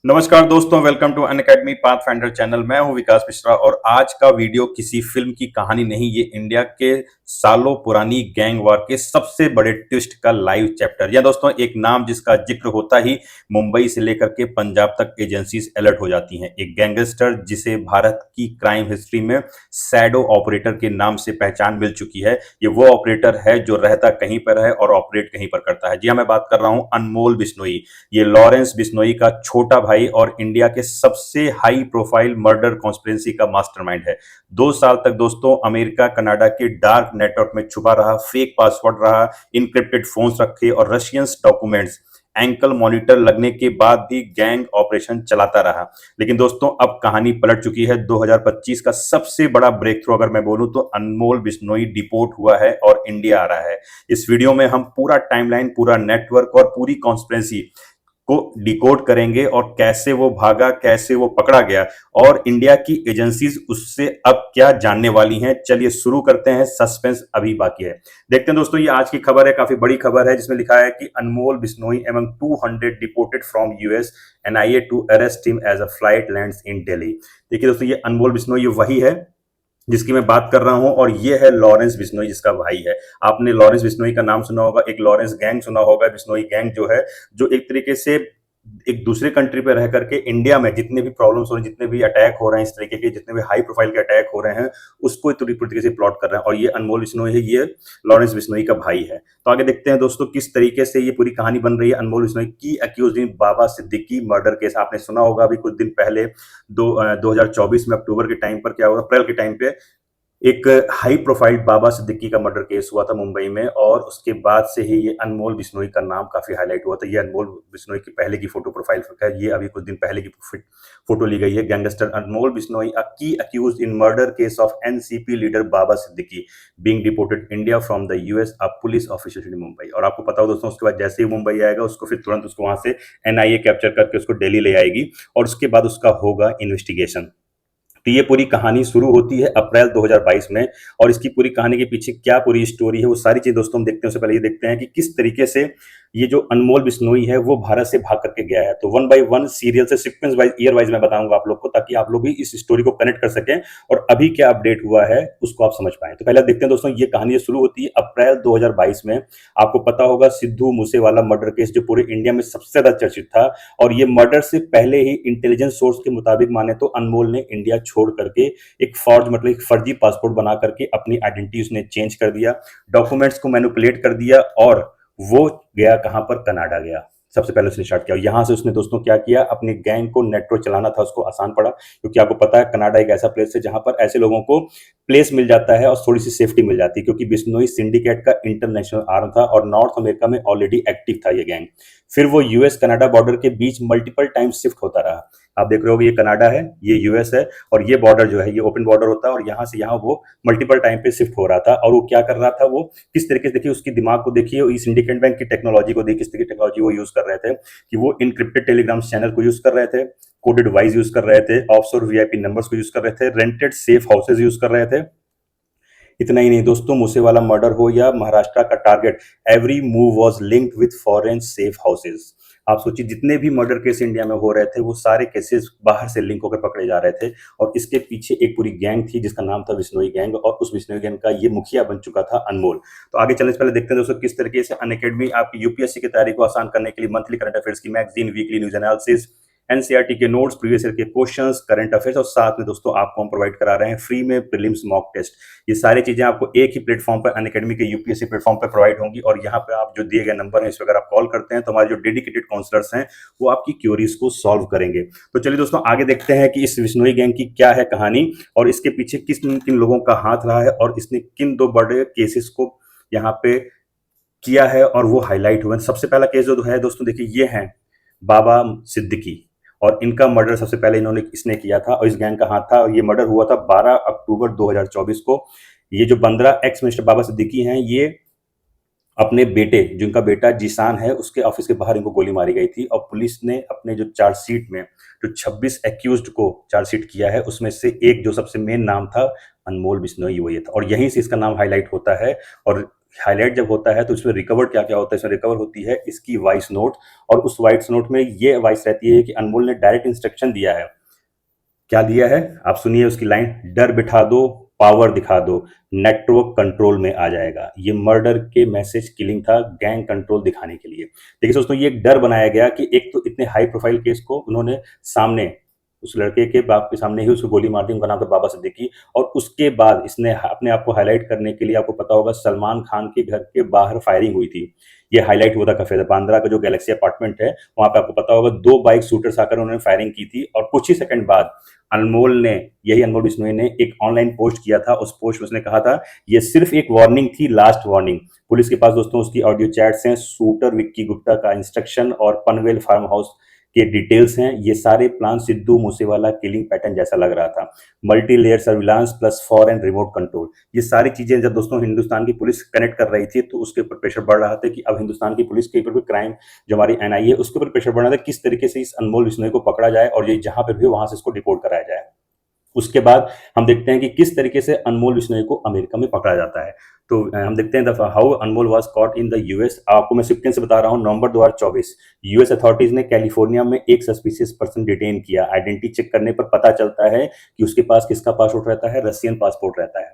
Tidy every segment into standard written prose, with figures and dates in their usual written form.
नमस्कार दोस्तों, welcome to Unacademy Pathfinder channel. मैं हूं विकास मिश्रा और आज का वीडियो किसी फिल्म की कहानी नहीं, ये इंडिया के सालों पुरानी गैंग वॉर के सबसे बड़े ट्विस्ट का लाइव चैप्टर। या दोस्तों, एक नाम जिसका जिक्र होता ही मुंबई से लेकर के पंजाब तक एजेंसीज अलर्ट हो जाती हैं। एक गैंगस्टर जिसे भारत की क्राइम हिस्ट्री में शैडो ऑपरेटर के नाम से पहचान मिल चुकी है। ये वो ऑपरेटर है जो रहता कहीं पर है और ऑपरेट कहीं पर करता है। जी हाँ, मैं बात कर रहा हूं अनमोल बिश्नोई। ये लॉरेंस बिश्नोई का छोटा भाई और इंडिया के सबसे हाई प्रोफाइल मर्डर कॉन्स्पिरेसी का मास्टरमाइंड है। 2 साल तक दोस्तों अमेरिका कनाडा के डार्क नेटवर्क में छुपा रहा, फेक पासवर्ड रहा, इनक्रिप्टेड फोन्स रखे और रशियंस डॉक्यूमेंट्स, एंकल मॉनिटर लगने के बाद भी गैंग ऑपरेशन चलाता रहा। लेकिन दोस्तों अब कहानी पलट चुकी है। 2025 का सबसे बड़ा ब्रेक थ्रू अगर मैं बोलूं तो अनमोल बिश्नोई डिपोर्ट हुआ है और इंडिया आ रहा है। इस वीडियो में हम पूरा टाइमलाइन, पूरा नेटवर्क और पूरी कॉन्स्पिरेसी को डिकोड करेंगे और कैसे वो भागा, कैसे वो पकड़ा गया और इंडिया की एजेंसीज उससे अब क्या जानने वाली हैं। चलिए शुरू करते हैं, सस्पेंस अभी बाकी है। देखते हैं दोस्तों, ये आज की खबर है, काफी बड़ी खबर है जिसमें लिखा है कि Anmol Bishnoi among 200 deported from US, NIA to arrest him as a flight lands in Delhi. देखिए दोस्तों, ये अनमोल बिश्नोई ये वही है जिसकी मैं बात कर रहा हूं और ये है लॉरेंस बिश्नोई जिसका भाई है। आपने लॉरेंस बिश्नोई का नाम सुना होगा, एक लॉरेंस गैंग सुना होगा। बिश्नोई गैंग जो है, जो एक तरीके से एक दूसरे कंट्री पे रह करके इंडिया में जितने भी प्रॉब्लम्स हो रहे हैं, जितने भी अटैक हो रहे हैं, इस तरीके के जितने भी हाई प्रोफाइल के अटैक हो रहे हैं, उसको एक तरीके से प्लॉट कर रहे हैं। और ये अनमोल बिश्नोई है, ये लॉरेंस बिश्नोई का भाई है। तो आगे देखते हैं दोस्तों किस तरीके से ये पूरी कहानी बन रही है। अनमोल बिश्नोई की अक्यूज इन बाबा सिद्दीकी मर्डर केस आपने सुना होगा। अभी कुछ दिन पहले 2024 में अक्टूबर के टाइम पर क्या हुआ, अप्रैल के टाइम पे एक हाई प्रोफाइल बाबा सिद्दीकी का मर्डर केस हुआ था मुंबई में और उसके बाद से ही ये अनमोल बिश्नोई का नाम काफी हाईलाइट हुआ था। ये अनमोल बिश्नोई की पहले की फोटो प्रोफाइल है, ये अभी कुछ दिन पहले की फोटो ली गई है। Gangster Anmol Bishnoi a key accused in murder case of NCP leader Baba Siddiqui being deported India from the US, a police official in Mumbai. और आपको पता हो दोस्तों, उसके बाद जैसे ही मुंबई आएगा उसको फिर तुरंत उसको वहां से एनआईए कैप्चर करके उसको दिल्ली ले आएगी और उसके बाद उसका होगा इन्वेस्टिगेशन। तो ये पूरी कहानी शुरू होती है अप्रैल 2022 में और इसकी पूरी कहानी के पीछे क्या पूरी स्टोरी है, वो सारी चीज दोस्तों हम देखते हैं। उससे पहले ये देखते हैं कि किस तरीके से ये जो अनमोल बिश्नोई है वो भारत से भाग करके गया है। तो वन बाय वन सीरियल से सीक्वेंस वाइज, ईयर वाइज मैं बताऊंगा आप लोग को, ताकि आप लोग भी इस स्टोरी को कनेक्ट कर सकें और अभी क्या अपडेट हुआ है उसको आप समझ पाए। तो पहले देखते हैं दोस्तों, ये कहानी शुरू होती है अप्रैल 2022 में। आपको पता होगा सिद्धू मूसेवाला मर्डर केस जो पूरे इंडिया में सबसे ज्यादा चर्चित था और ये मर्डर से पहले ही इंटेलिजेंस सोर्स के मुताबिक माने तो अनमोल ने इंडिया छोड़ करके एक फॉर्ज मतलब एक फर्जी पासपोर्ट बना करके अपनी आइडेंटिटी उसने चेंज कर दिया, डॉक्यूमेंट्स को मैनिपुलेट कर दिया और वो गया कहां पर, कनाडा गया। सबसे पहले उसने स्टार्ट किया। यहां से उसने दोस्तों क्या किया, अपने गैंग को नेटवर्क चलाना था, उसको आसान पड़ा क्योंकि आपको पता है कनाडा एक ऐसा प्लेस है जहां पर ऐसे लोगों को प्लेस मिल जाता है और थोड़ी सी सेफ्टी मिल जाती है, क्योंकि बिश्नोई सिंडिकेट का इंटरनेशनल आर्म था और नॉर्थ अमेरिका में ऑलरेडी एक्टिव था ये गैंग। फिर वो यूएस कनाडा बॉर्डर के बीच मल्टीपल टाइम शिफ्ट होता रहा। आप देख रहे हो ये कनाडा है, ये यूएस है और ये बॉर्डर जो है ये ओपन बॉर्डर होता है और यहाँ से यहाँ वो मल्टीपल टाइम पे शिफ्ट हो रहा था। और वो क्या कर रहा था, वो किस तरीके से, देखिए उसकी दिमाग को देखिए, इस इंडिकेट बैंक की टेक्नोलॉजी को देखिए, किस तरह की टेक्नोलॉजी वो यूज कर रहे थे कि वो इनक्रिप्टेड टेलीग्राम चैनल को यूज कर रहे थे, कोडेड वॉइस यूज कर रहे थे, ऑफशोर वीआईपी नंबर्स को यूज कर रहे थे, रेंटेड सेफ हाउसेज यूज कर रहे थे। इतना ही नहीं दोस्तों, मूसेवाला मर्डर हो या महाराष्ट्र का target, every move was linked with foreign safe houses. आप सोचिए जितने भी मर्डर केस इंडिया में हो रहे थे वो सारे केसेस बाहर से लिंक होकर पकड़े जा रहे थे और इसके पीछे एक पूरी गैंग थी जिसका नाम था बिश्नोई गैंग और उस बिश्नोई गैंग का ये मुखिया बन चुका था अनमोल। तो आगे चलने से पहले देखते हैं दोस्तों किस तरीके से अनअकैडमी आपकी यूपीएससी की तैयारी को आसान करने के लिए मंथली करंट अफेयर्स की magazine, weekly news analysis, NCERT के नोट्स, प्रीवियस ईयर के क्वेश्चंस, करंट अफेयर्स और साथ में दोस्तों आपको हम प्रोवाइड करा रहे हैं फ्री में प्रीलिम्स मॉक टेस्ट। ये सारी चीजें आपको एक ही प्लेटफॉर्म पर, अनअकैडमी के यूपीएससी प्लेटफॉर्म पर प्रोवाइड होंगी और यहाँ पे आप जो दिए गए नंबर है इस पर अगर आप कॉल करते हैं तो हमारे जो डेडिकेटेड काउंसलर्स हैं वो आपकी क्यूरीज को सॉल्व करेंगे। तो चलिए दोस्तों आगे देखते हैं कि इस बिश्नोई गैंग की क्या है कहानी और इसके पीछे किस किन लोगों का हाथ रहा है और इसने किन दो बड़े केसेस को यहाँ पे किया है और वो हाईलाइट हुए। सबसे पहला केस जो है दोस्तों, देखिए ये है बाबा सिद्दीकी और इनका मर्डर सबसे पहले इसने किया था और इस गैंग का हाथ था। और ये मर्डर हुआ था 12 अक्टूबर 2024 को। ये जो बंदरा एक्स मिनिस्टर बाबा सिद्दीकी हैं, ये अपने बेटे, जिनका बेटा जीशान है, उसके ऑफिस के बाहर इनको गोली मारी गई थी और पुलिस ने अपने जो चार्जशीट में जो 26 एक्यूज्ड को चार्जशीट किया है उसमें से एक जो सबसे मेन नाम था अनमोल बिश्नोई, वो ये था और यहीं से इसका नाम हाईलाइट होता है। और हाईलाइट जब होता है तो इसमें रिकवर्ड क्या क्या होता है, इसमें रिकवर होती है इसकी वॉइस नोट, और उस वॉइस नोट में ये वॉइस रहती है कि अनमोल ने डायरेक्ट इंस्ट्रक्शन दिया है। क्या दिया है आप सुनिए उसकी लाइन, डर बिठा दो, पावर दिखा दो, नेटवर्क कंट्रोल में आ जाएगा। ये मर्डर के मैसेज किलिंग था, गैंग कंट्रोल दिखाने के लिए। देखिए दोस्तों, ये एक डर बनाया गया कि एक तो इतने हाई प्रोफाइल केस को उन्होंने सामने, उस लड़के के बाप के सामने ही उसको गोली मार दी, उनका नाम था बाबा सिद्दीकी, और उसके बाद इसने अपने आप को हाईलाइट करने के लिए, आपको पता होगा सलमान खान के घर के बाहर फायरिंग हुई थी, ये हाईलाइट हुआ था काफी, बांद्रा का जो गैलेक्सी अपार्टमेंट है वहां पे आपको पता होगा 2 बाइक शूटर्स आकर उन्होंने फायरिंग की थी, और कुछ ही सेकंड बाद अनमोल ने, यही अनमोल बिश्नोई ने एक ऑनलाइन पोस्ट किया था। उस पोस्ट में उसने कहा था ये सिर्फ एक वार्निंग थी, लास्ट वार्निंग। पुलिस के पास दोस्तों उसकी ऑडियो चैट्स हैं, शूटर विक्की गुप्ता का इंस्ट्रक्शन और पनवेल फार्म हाउस के डिटेल्स हैं। ये सारे plan Sidhu Moosewala killing pattern जैसा लग रहा था, multi layer surveillance plus foreign remote control. ये सारी चीजें जब दोस्तों हिंदुस्तान की पुलिस कनेक्ट कर रही थी तो उसके ऊपर प्रेशर बढ़ रहा था कि अब हिंदुस्तान की पुलिस के ऊपर भी क्राइम, जो हमारी एनआईए उसके ऊपर प्रेशर बढ़ रहा था, किस तरीके से इस अनमोल बिश्नोई को पकड़ा जाए और ये जहां पर भी वहां से इसको डिपोर्ट कराया जाए। उसके बाद हम देखते हैं कि किस तरीके से अनमोल बिश्नोई को अमेरिका में पकड़ा जाता है। तो हम देखते हैं दफा how Anmol was caught in the US. आपको मैं सिक्वेंस से बता रहा हूं, नवंबर 2024 यूएस अथॉरिटीज ने कैलिफोर्निया में एक सस्पिशियस पर्सन डिटेन किया। आइडेंटिटी चेक करने पर पता चलता है कि उसके पास किसका पासपोर्ट रहता है, रशियन पासपोर्ट रहता है,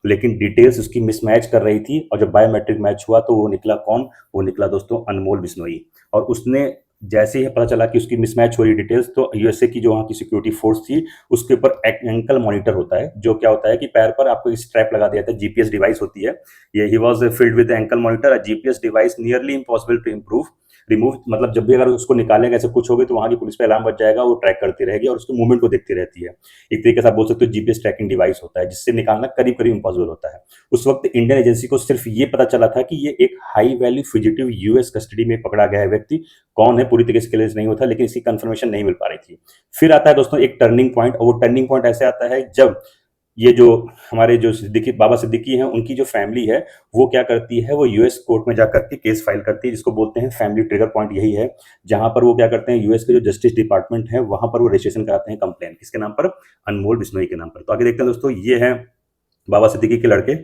लेकिन डिटेल्स उसकी मिसमैच कर रही थी, और जब बायोमेट्रिक मैच हुआ तो वो निकला कौन, वो निकला दोस्तों अनमोल बिश्नोई। और उसने जैसे ही पता चला कि उसकी मिसमैच हो रही डिटेल्स, तो यूएसए की जो वहाँ की सिक्योरिटी फोर्स थी उसके ऊपर एंकल मॉनिटर होता है, जो क्या होता है कि पैर पर आपको स्ट्रैप लगा दिया जाता है, जीपीएस डिवाइस होती है। ये ही was filled with ankle monitor, GPS device nearly impossible to improve remove, मतलब जब भी अगर उसको निकालेगा ऐसे कुछ होगी तो वहां की पुलिस पे अलार्म बच जाएगा, वो ट्रैक करती रहेगी और उसके मूवमेंट को देखती रहती है। एक तरीके से आप बोल सकते हो जीपीएस ट्रैकिंग डिवाइस होता है, जिससे निकालना करीब करीब इम्पॉसिबल होता है। उस वक्त इंडियन एजेंसी को सिर्फ ये पता चला था कि ये एक high value fugitive US custody में पकड़ा गया है व्यक्ति, कौन है पूरी तरीके से क्लियर नहीं होता, लेकिन इसकी कंफर्मेशन नहीं मिल पा रही थी। फिर आता है दोस्तों एक टर्निंग पॉइंट, और वो टर्निंग पॉइंट ऐसे आता है जब ये जो हमारे जो सिद्दीकी, बाबा सिद्दीकी हैं, उनकी जो फैमिली है वो क्या करती है, वो यूएस कोर्ट में जाकर के केस फाइल करती है, जिसको बोलते हैं फैमिली ट्रिगर पॉइंट। यही है जहां पर वो क्या करते हैं, यूएस के जो जस्टिस डिपार्टमेंट है वहां पर वो रजिस्ट्रेशन कराते हैं कंप्लेन, किसके नाम पर, अनमोल बिश्नोई के नाम पर। तो आगे देखते हैं दोस्तों, ये है बाबा सिद्दीकी के लड़के,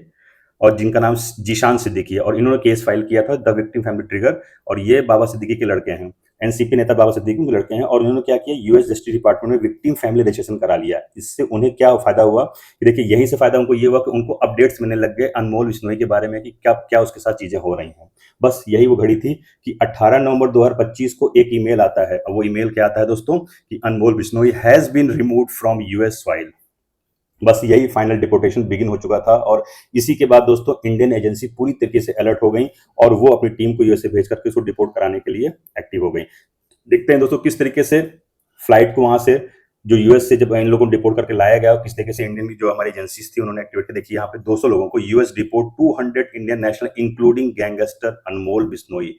और जिनका नाम जीशान सिद्दीकी है, और इन्होंने केस फाइल किया था द विक्टिम फैमिली ट्रिगर, और ये बाबा सिद्दीकी के लड़के हैं, एनसीपी नेता बाबा सिद्दीकी के लड़के हैं। और उन्होंने क्या किया, यूएस जस्टिस डिपार्टमेंट में विक्टिम फैमिली रजिस्ट्रेशन करा लिया। इससे उन्हें क्या फायदा हुआ कि देखिए, यहीं से फायदा उनको ये हुआ कि उनको अपडेट्स मिलने लग गए अनमोल बिश्नोई के बारे में कि क्या क्या उसके साथ चीजें हो रही हैं। बस यही वो घड़ी थी कि 18 नवंबर 2025 को एक ईमेल आता है, और वो ईमेल क्या आता है दोस्तों कि Anmol Bishnoi has been removed from US soil. बस यही फाइनल डिपोर्टेशन बिगिन हो चुका था, और इसी के बाद दोस्तों इंडियन एजेंसी पूरी तरीके से अलर्ट हो गई, और वो अपनी टीम को यूएसए भेज करके उसको डिपोर्ट कराने के लिए एक्टिव हो गई। देखते हैं दोस्तों किस तरीके से फ्लाइट को वहां से, जो यूएस से जब इन लोगों को डिपोर्ट करके लाया गया, किस तरीके से इंडियन की जो हमारी एजेंसीज थी उन्होंने एक्टिवेट देखी। यहाँ पे 200 लोगों को US deport, 200 Indian national including gangster Anmol Bishnoi.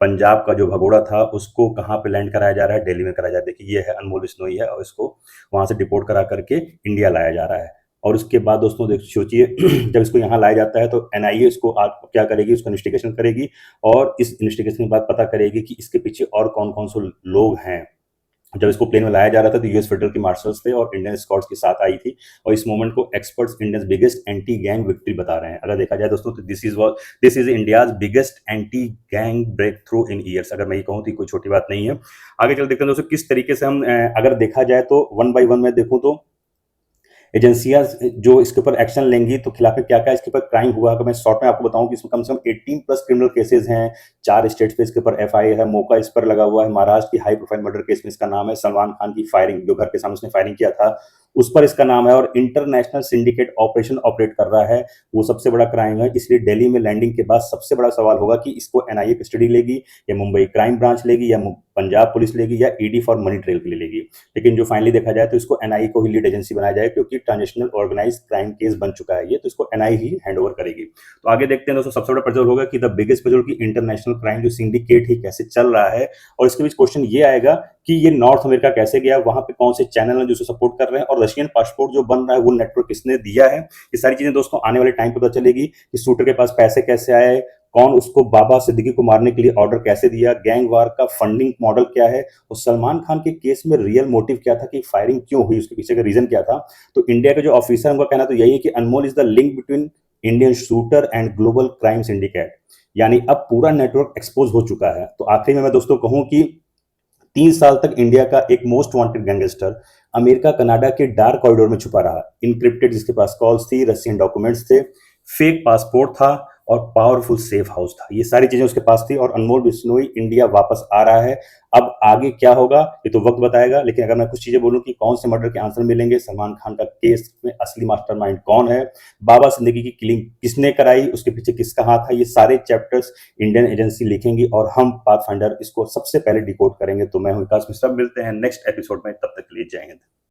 Punjab का जो भगोड़ा था उसको कहाँ पे लैंड कराया जा रहा है, दिल्ली में कराया जा रहा है। देखिए ये है अनमोल बिश्नोई है, और इसको वहां से डिपोर्ट करा करके इंडिया लाया जा रहा है। और उसके बाद दोस्तों देख सोचिए जब इसको यहाँ लाया जाता है तो एनआईए इसको क्या करेगी, उसका इन्वेस्टिगेशन करेगी, और इस इन्वेस्टिगेशन के बाद पता करेगी कि इसके पीछे और कौन कौन से लोग हैं। जब इसको प्लेन में लाया जा रहा था तो यूएस फेडरल की मार्शल्स थे और इंडियन स्क्वाड्स के साथ आई थी, और इस मोमेंट को experts Indians biggest anti gang victory बता रहे हैं। अगर देखा जाए दोस्तों तो this is India's biggest anti gang breakthrough in years. अगर मैं ये कहूँ तो कोई छोटी बात नहीं है। आगे चल देखते हैं दोस्तों किस तरीके से हम अगर देखा जाए तो वन बाई वन में देखूँ तो एजेंसियां जो इसके ऊपर एक्शन लेंगी तो खिलाफ में क्या क्या इसके ऊपर क्राइम हुआ। अगर मैं शॉर्ट में आपको बताऊं कि इसमें कम से कम 18 प्लस क्रिमिनल केसेस हैं, 4 स्टेट्स पे इसके ऊपर एफआईआर है, मौका इस पर लगा हुआ है। महाराष्ट्र की हाई प्रोफाइल मर्डर केस में इसका नाम है, सलमान खान की फायरिंग, जो घर के सामने उसने फायरिंग किया था उस पर इसका नाम है, और इंटरनेशनल सिंडिकेट ऑपरेशन ऑपरेट कर रहा है, वो सबसे बड़ा क्राइम है। इसलिए दिल्ली में लैंडिंग के बाद सबसे बड़ा सवाल होगा कि इसको एनआईए कस्टडी लेगी या मुंबई क्राइम ब्रांच लेगी या पंजाब पुलिस लेगी या ईडी फॉर मनी ट्रेल के लिए लेगी। लेकिन जो फाइनली देखा जाए तो इसको एनआईए को ही लीड एजेंसी बनाया जाए, क्योंकि ट्रांजेक्शनल ऑर्गेनाइज क्राइम केस बन चुका है ये, तो इसको एनआईए ही हैंड ओवर करेगी। तो आगे देखते हैं दोस्तों सबसे बड़ा पजल होगा कि द बिगेस्ट पजल की इंटरनेशनल क्राइम जो सिंडिकेट ही कैसे चल रहा है, और इसके बीच क्वेश्चन ये आएगा कि ये नॉर्थ अमेरिका कैसे गया, वहां पे कौन से चैनल हैं जो सपोर्ट कर रहे हैं, और रशियन पासपोर्ट जो बन रहा है वो नेटवर्क किसने दिया है। ये सारी चीजें दोस्तों आने वाले टाइम पे पता चलेगी कि शूटर के पास पैसे कैसे आए, कौन उसको बाबा सिद्दीकी को मारने के लिए ऑर्डर कैसे दिया, गैंग वार का फंडिंग मॉडल क्या है, और सलमान खान के केस में रियल मोटिव क्या था कि फायरिंग क्यों हुई, उसके पीछे का रीजन क्या था। तो इंडिया के जो ऑफिसर उनका कहना तो यही है कि Anmol is the link between Indian shooter and global crime syndicate, यानी अब पूरा नेटवर्क एक्सपोज हो चुका है। तो आखिरी में मैं दोस्तों कहूं कि 3 साल तक इंडिया का एक most wanted gangster America Canada के डार्क कॉरिडोर में छुपा रहा। इनक्रिप्टेड जिसके पास कॉल्स थी, रशियन डॉक्यूमेंट्स थे, फेक पासपोर्ट था और पावरफुल सेफ हाउस था। ये सारी चीजें उसके पास थी और अनमोल बिश्नोई इंडिया वापस आ रहा है। अब आगे क्या होगा ये तो वक्त बताएगा, लेकिन अगर मैं कुछ चीजें बोलूं कि कौन से मर्डर के आंसर मिलेंगे, सलमान खान का केस में असली मास्टरमाइंड कौन है, बाबा सिद्दीकी की किलिंग किसने कराई, उसके पीछे किसका हाथ है, ये सारे चैप्टर्स इंडियन एजेंसी लिखेंगी और हम पाथफाइंडर इसको सबसे पहले डिकोड करेंगे। तो मैं हूं विकास मिश्रा, मिलते हैं नेक्स्ट एपिसोड में, तब तक के लिए जय हिंद।